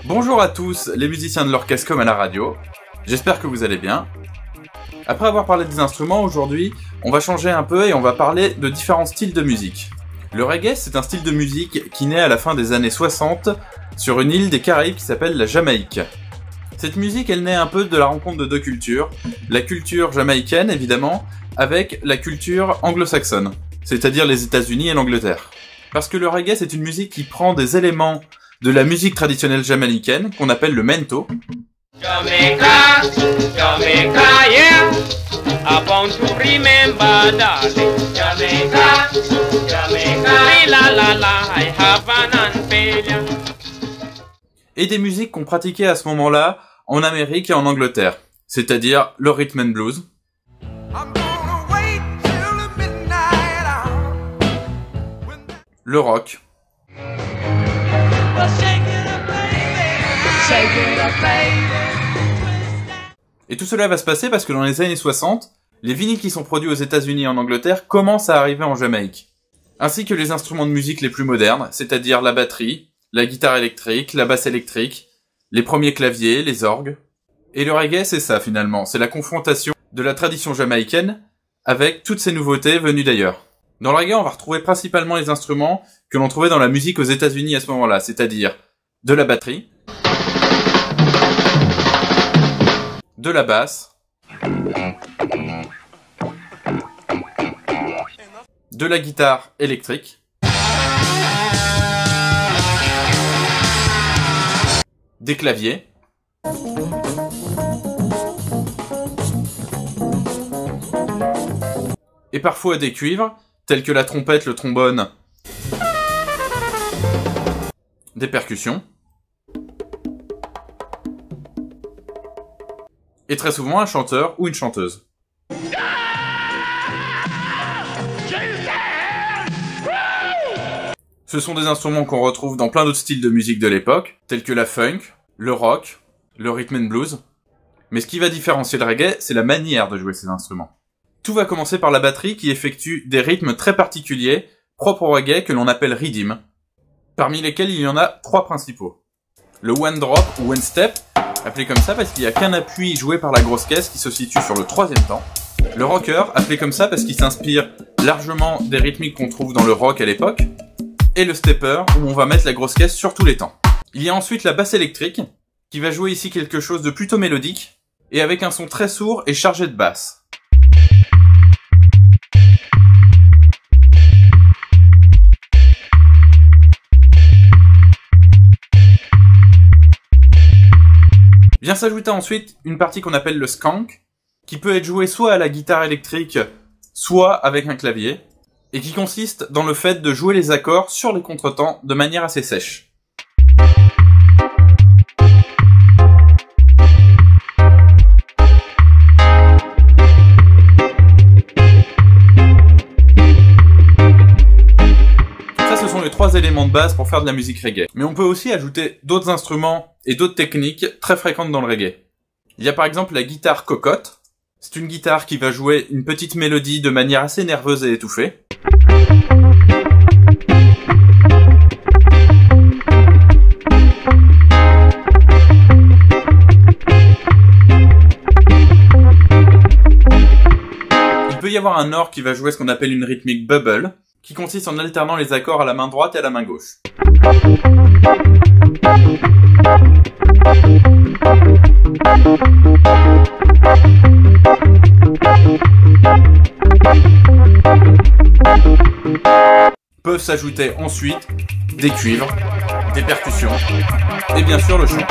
Bonjour à tous, les musiciens de l'orchestre comme à la radio. J'espère que vous allez bien. Après avoir parlé des instruments, aujourd'hui, on va changer un peu et on va parler de différents styles de musique. Le reggae, c'est un style de musique qui naît à la fin des années 60 sur une île des Caraïbes qui s'appelle la Jamaïque. Cette musique, elle naît un peu de la rencontre de deux cultures. La culture jamaïcaine, évidemment, avec la culture anglo-saxonne, c'est-à-dire les États-Unis et l'Angleterre. Parce que le reggae, c'est une musique qui prend des éléments de la musique traditionnelle jamaïcaine, qu'on appelle le mento. Jamaica, Jamaica, yeah. I want to remember, darling. Jamaica, Jamaica, la la la, I have an unfailure. Et des musiques qu'on pratiquait à ce moment-là en Amérique et en Angleterre, c'est-à-dire le rhythm and blues, le rock, et tout cela va se passer parce que dans les années 60, les vinyles qui sont produits aux États-Unis et en Angleterre commencent à arriver en Jamaïque, ainsi que les instruments de musique les plus modernes, c'est-à-dire la batterie, la guitare électrique, la basse électrique, les premiers claviers, les orgues. Et le reggae, c'est ça finalement, c'est la confrontation de la tradition jamaïcaine avec toutes ces nouveautés venues d'ailleurs. Dans le reggae, on va retrouver principalement les instruments que l'on trouvait dans la musique aux États-Unis à ce moment-là, c'est-à-dire de la batterie, de la basse, de la guitare électrique, des claviers, et parfois des cuivres, tels que la trompette, le trombone, des percussions, et très souvent un chanteur ou une chanteuse. Ce sont des instruments qu'on retrouve dans plein d'autres styles de musique de l'époque, tels que la funk, le rock, le rhythm and blues. Mais ce qui va différencier le reggae, c'est la manière de jouer ces instruments. Tout va commencer par la batterie qui effectue des rythmes très particuliers, propres au reggae, que l'on appelle rhythm, parmi lesquels il y en a 3 principaux. Le one drop ou one step, appelé comme ça parce qu'il n'y a qu'un appui joué par la grosse caisse qui se situe sur le 3e temps. Le rocker, appelé comme ça parce qu'il s'inspire largement des rythmiques qu'on trouve dans le rock à l'époque. Et le stepper, où on va mettre la grosse caisse sur tous les temps. Il y a ensuite la basse électrique, qui va jouer ici quelque chose de plutôt mélodique, et avec un son très sourd et chargé de basse. Vient s'ajouter ensuite une partie qu'on appelle le skank, qui peut être joué soit à la guitare électrique, soit avec un clavier, et qui consiste dans le fait de jouer les accords sur les contretemps de manière assez sèche. Ça, ce sont les 3 éléments de base pour faire de la musique reggae. Mais on peut aussi ajouter d'autres instruments et d'autres techniques très fréquentes dans le reggae. Il y a par exemple la guitare cocotte. C'est une guitare qui va jouer une petite mélodie de manière assez nerveuse et étouffée. Il peut y avoir un orgue qui va jouer ce qu'on appelle une rythmique bubble, qui consiste en alternant les accords à la main droite et à la main gauche. Peuvent s'ajouter ensuite des cuivres, des percussions et bien sûr le chant.